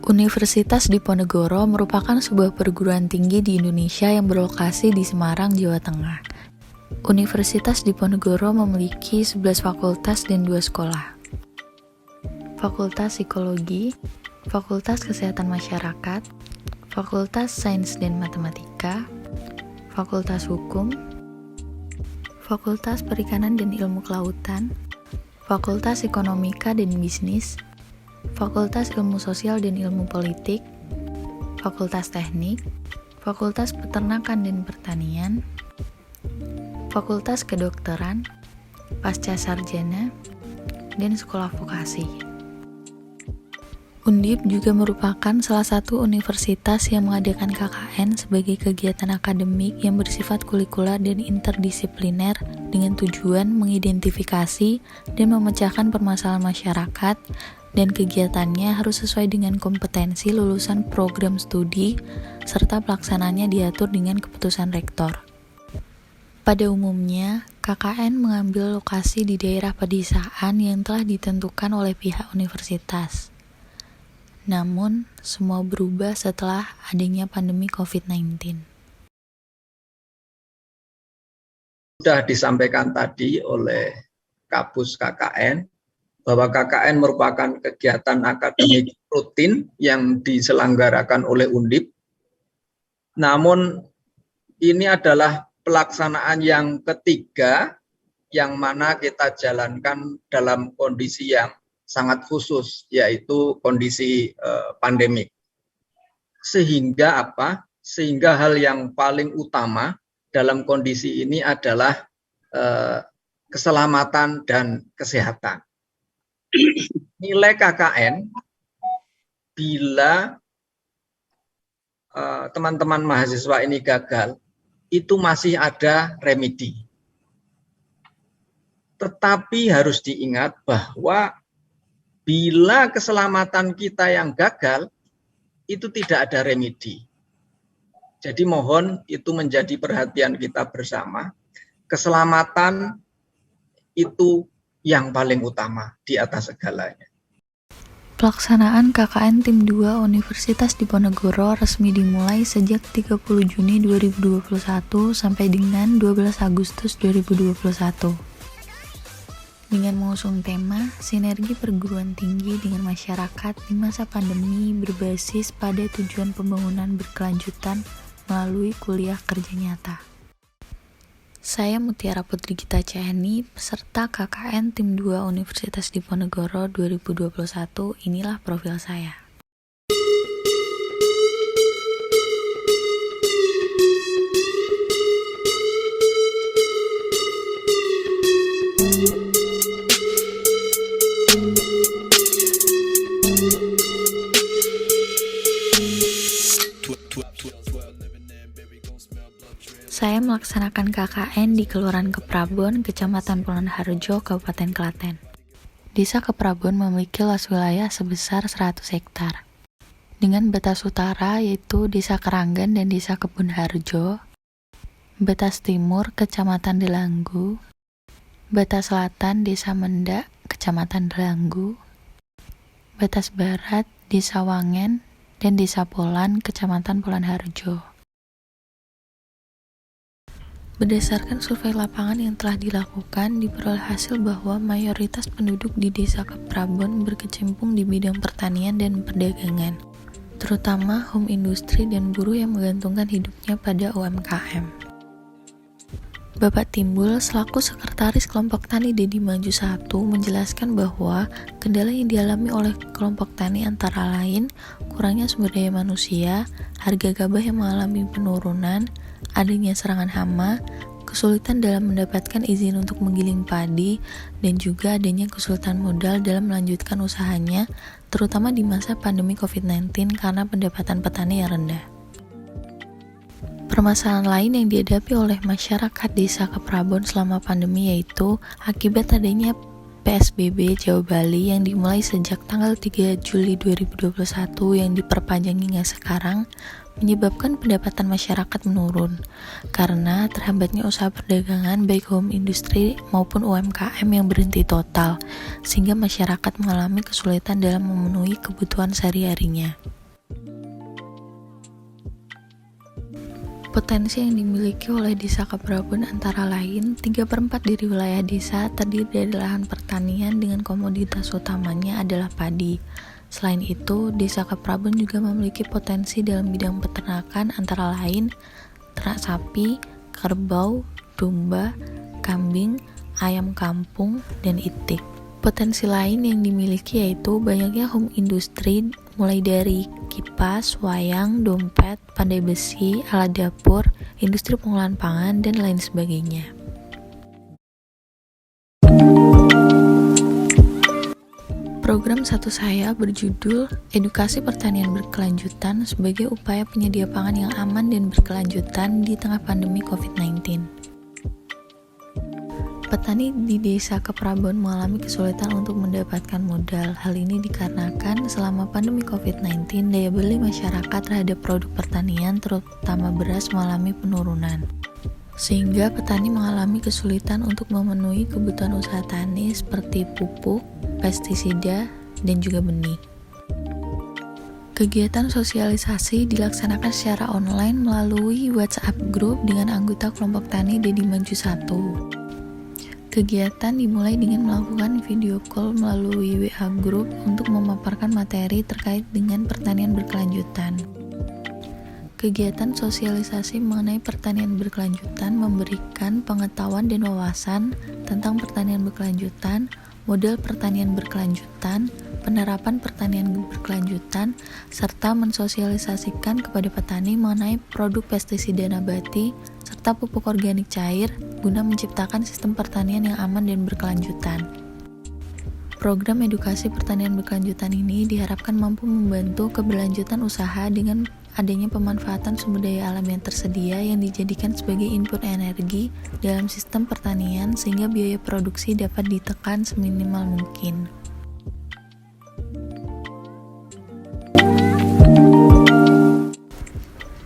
Universitas Diponegoro merupakan sebuah perguruan tinggi di Indonesia yang berlokasi di Semarang, Jawa Tengah. Universitas Diponegoro memiliki 11 fakultas dan 2 sekolah. Fakultas Psikologi, Fakultas Kesehatan Masyarakat, Fakultas Sains dan Matematika, Fakultas Hukum, Fakultas Perikanan dan Ilmu Kelautan, Fakultas Ekonomika dan Bisnis, Fakultas Ilmu Sosial dan Ilmu Politik, Fakultas Teknik, Fakultas Peternakan dan Pertanian, Fakultas Kedokteran, Pasca Sarjana, dan Sekolah Vokasi. Undip juga merupakan salah satu universitas yang mengadakan KKN sebagai kegiatan akademik yang bersifat kurikuler dan interdisipliner dengan tujuan mengidentifikasi dan memecahkan permasalahan masyarakat, dan kegiatannya harus sesuai dengan kompetensi lulusan program studi serta pelaksanaannya diatur dengan keputusan rektor. Pada umumnya, KKN mengambil lokasi di daerah pedesaan yang telah ditentukan oleh pihak universitas. Namun, semua berubah setelah adanya pandemi COVID-19. Sudah disampaikan tadi oleh Kapus KKN bahwa KKN merupakan kegiatan akademik rutin yang diselenggarakan oleh Undip. Namun, ini adalah pelaksanaan yang ketiga yang mana kita jalankan dalam kondisi yang sangat khusus, yaitu kondisi pandemik. Sehingga apa? Sehingga hal yang paling utama dalam kondisi ini adalah keselamatan dan kesehatan. Nilai KKN bila teman-teman mahasiswa ini gagal, itu masih ada remedi. Tetapi harus diingat bahwa bila keselamatan kita yang gagal, itu tidak ada remedi. Jadi mohon itu menjadi perhatian kita bersama. Keselamatan itu yang paling utama di atas segalanya. Pelaksanaan KKN Tim 2 Universitas Diponegoro resmi dimulai sejak 30 Juni 2021 sampai dengan 12 Agustus 2021. Dengan mengusung tema Sinergi Perguruan Tinggi dengan Masyarakat di Masa Pandemi berbasis pada tujuan pembangunan berkelanjutan melalui kuliah kerja nyata. Saya Mutiara Putri Gita Cahani, peserta KKN Tim 2 Universitas Diponegoro 2021, inilah profil saya. Saya melaksanakan KKN di Kelurahan Keprabon, Kecamatan Kulon Harjo, Kabupaten Klaten. Desa Keprabon memiliki luas wilayah sebesar 100 hektar. Dengan batas utara yaitu Desa Keranggan dan Desa Kebun Harjo, batas timur Kecamatan Delanggu, batas selatan Desa Mendak, Kecamatan Delanggu, batas barat Desa Wangen dan Desa Polan, Kecamatan Polan Harjo. Berdasarkan survei lapangan yang telah dilakukan, diperoleh hasil bahwa mayoritas penduduk di Desa Keprabon berkecimpung di bidang pertanian dan perdagangan, terutama home industri dan buruh yang menggantungkan hidupnya pada UMKM. Bapak Timbul selaku Sekretaris Kelompok Tani Dedi Maju 1 menjelaskan bahwa kendala yang dialami oleh kelompok tani antara lain kurangnya sumber daya manusia, harga gabah yang mengalami penurunan, adanya serangan hama, kesulitan dalam mendapatkan izin untuk menggiling padi, dan juga adanya kesulitan modal dalam melanjutkan usahanya, terutama di masa pandemi COVID-19 karena pendapatan petani yang rendah. Permasalahan lain yang dihadapi oleh masyarakat Desa Keprabon selama pandemi yaitu akibat adanya PSBB Jawa Bali yang dimulai sejak tanggal 3 Juli 2021 yang diperpanjang hingga sekarang, menyebabkan pendapatan masyarakat menurun karena terhambatnya usaha perdagangan baik home industri maupun UMKM yang berhenti total, sehingga masyarakat mengalami kesulitan dalam memenuhi kebutuhan sehari-harinya. Potensi yang dimiliki oleh Desa Keprabon antara lain 3/4 dari wilayah desa terdiri dari lahan pertanian dengan komoditas utamanya adalah padi. Selain itu, Desa Keprabon juga memiliki potensi dalam bidang peternakan antara lain ternak sapi, kerbau, domba, kambing, ayam kampung, dan itik. Potensi lain yang dimiliki yaitu banyaknya home industry mulai dari kipas, wayang, dompet, pandai besi, alat dapur, industri pengolahan pangan, dan lain sebagainya. Program satu saya berjudul Edukasi Pertanian Berkelanjutan sebagai upaya penyedia pangan yang aman dan berkelanjutan di tengah pandemi COVID-19. Petani di Desa Keprabon mengalami kesulitan untuk mendapatkan modal. Hal ini dikarenakan selama pandemi COVID-19, daya beli masyarakat terhadap produk pertanian, terutama beras, mengalami penurunan. Sehingga petani mengalami kesulitan untuk memenuhi kebutuhan usaha tani seperti pupuk, pestisida, dan juga benih. Kegiatan sosialisasi dilaksanakan secara online melalui WhatsApp Group dengan anggota kelompok tani Dedi Maju 1. Kegiatan dimulai dengan melakukan video call melalui WA Group untuk memaparkan materi terkait dengan pertanian berkelanjutan. Kegiatan sosialisasi mengenai pertanian berkelanjutan memberikan pengetahuan dan wawasan tentang pertanian berkelanjutan, model pertanian berkelanjutan, penerapan pertanian berkelanjutan, serta mensosialisasikan kepada petani mengenai produk pestisida nabati serta pupuk organik cair guna menciptakan sistem pertanian yang aman dan berkelanjutan. Program edukasi pertanian berkelanjutan ini diharapkan mampu membantu keberlanjutan usaha dengan adanya pemanfaatan sumber daya alam yang tersedia yang dijadikan sebagai input energi dalam sistem pertanian sehingga biaya produksi dapat ditekan seminimal mungkin.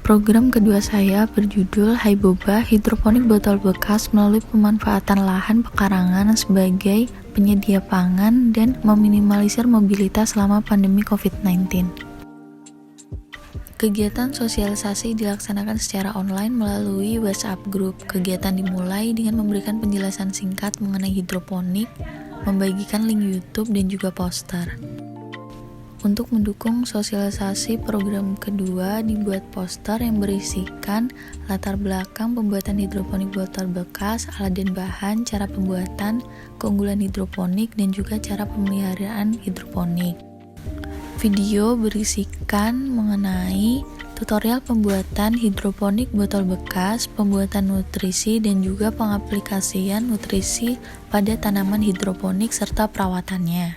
Program kedua saya berjudul Hai Boba, hidroponik botol bekas melalui pemanfaatan lahan pekarangan sebagai penyedia pangan dan meminimalisir mobilitas selama pandemi COVID-19. Kegiatan sosialisasi dilaksanakan secara online melalui WhatsApp Group. Kegiatan dimulai dengan memberikan penjelasan singkat mengenai hidroponik, membagikan link YouTube dan juga poster. Untuk mendukung sosialisasi program kedua, dibuat poster yang berisikan latar belakang pembuatan hidroponik botol bekas, alat dan bahan, cara pembuatan, keunggulan hidroponik, dan juga cara pemeliharaan hidroponik. Video berisikan mengenai tutorial pembuatan hidroponik botol bekas, pembuatan nutrisi, dan juga pengaplikasian nutrisi pada tanaman hidroponik serta perawatannya.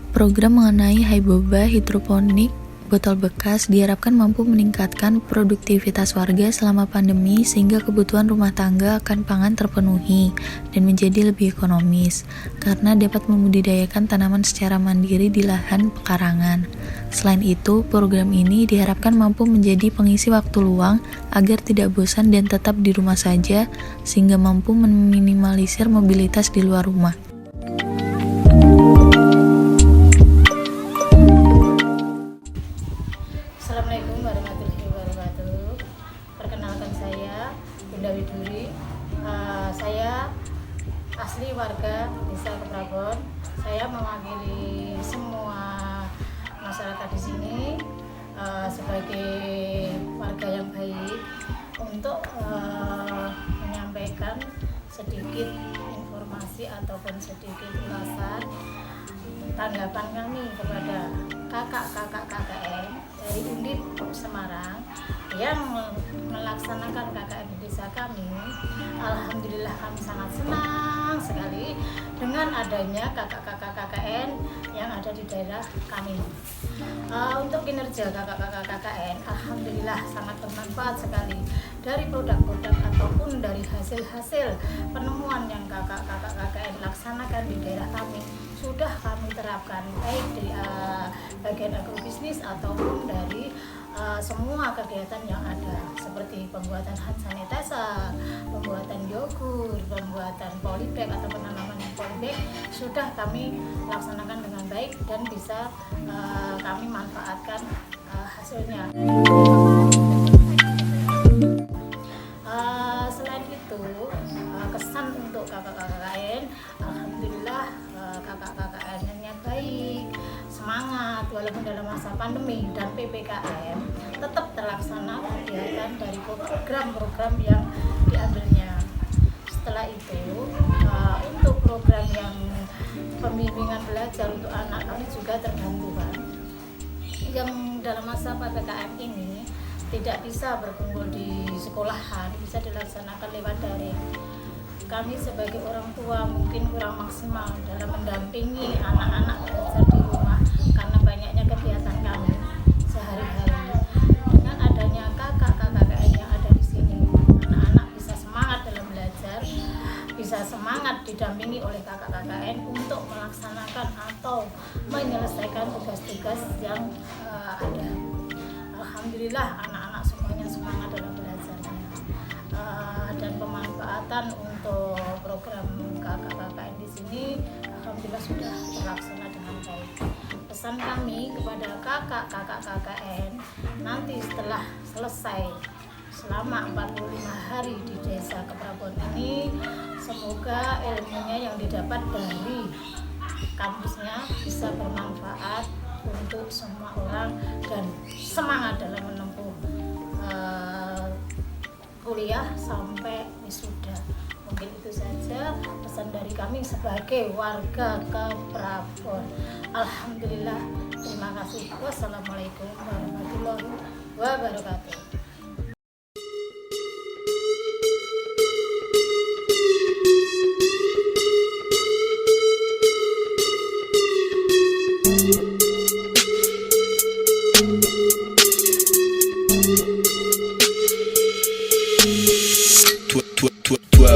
Program mengenai Hai Boba hidroponik botol bekas diharapkan mampu meningkatkan produktivitas warga selama pandemi sehingga kebutuhan rumah tangga akan pangan terpenuhi dan menjadi lebih ekonomis karena dapat membudidayakan tanaman secara mandiri di lahan pekarangan. Selain itu, program ini diharapkan mampu menjadi pengisi waktu luang agar tidak bosan dan tetap di rumah saja sehingga mampu meminimalisir mobilitas di luar rumah. Assalamualaikum warahmatullahi wabarakatuh. Perkenalkan saya Bunda Widuri. Saya asli warga Desa Keprabon. Saya mewakili semua masyarakat di sini sebagai warga yang baik untuk menyampaikan sedikit informasi ataupun sedikit ulasan tanggapan kami kepada kakak-kakak KKN dari Undip Semarang yang melaksanakan KKN di desa kami. Alhamdulillah kami sangat senang sekali dengan adanya kakak-kakak KKN yang ada di daerah kami. Untuk kinerja kakak-kakak KKN, alhamdulillah sangat bermanfaat sekali dari produk-produk ataupun dari hasil-hasil penemuan yang kakak-kakak KKN laksanakan di daerah kami sudah kami terapkan baik di bagian agrobisnis ataupun dari semua kegiatan yang ada seperti pembuatan hand sanitizer, pembuatan yogurt, pembuatan polybag atau penanaman polybag sudah kami laksanakan dengan baik dan bisa kami manfaatkan hasilnya. semangat walaupun dalam masa pandemi dan PPKM tetap terlaksana kegiatan dari program-program yang diambilnya. Setelah itu untuk program yang pembimbingan belajar untuk anak kami juga terbantukan. Yang dalam masa PPKM ini tidak bisa berkumpul di sekolahan, bisa dilaksanakan lewat daring. Kami sebagai orang tua mungkin kurang maksimal dalam mendampingi anak-anak belajar di rumah karena banyaknya kegiatan kami sehari-hari. Dengan adanya kakak-kakak yang ada di sini, anak-anak bisa semangat dalam belajar, bisa semangat didampingi oleh kakak KKN untuk melaksanakan atau menyelesaikan tugas-tugas yang ada. Alhamdulillah anak-anak semuanya semangat dalam belajarnya. Dan pemanfaatan untuk program kakak-kakak di sini alhamdulillah sudah terlaksana dengan baik. Pesan kami kepada kakak-kakak KKN nanti setelah selesai selama 45 hari di desa Keprabon ini, semoga ilmunya yang didapat dari kampusnya bisa bermanfaat untuk semua orang dan semangat dalam menempuh kuliah sampai wisuda. Mungkin itu saja pesan dari kami sebagai warga Keprabon. Alhamdulillah, terima kasih. Wassalamualaikum warahmatullahi wabarakatuh.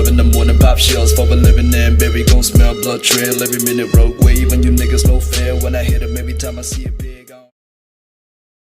In the morning, pop shells for a living and baby gon' smell blood trail every minute. Rogue wave and you niggas no fair. When I hit 'em every time I see it big.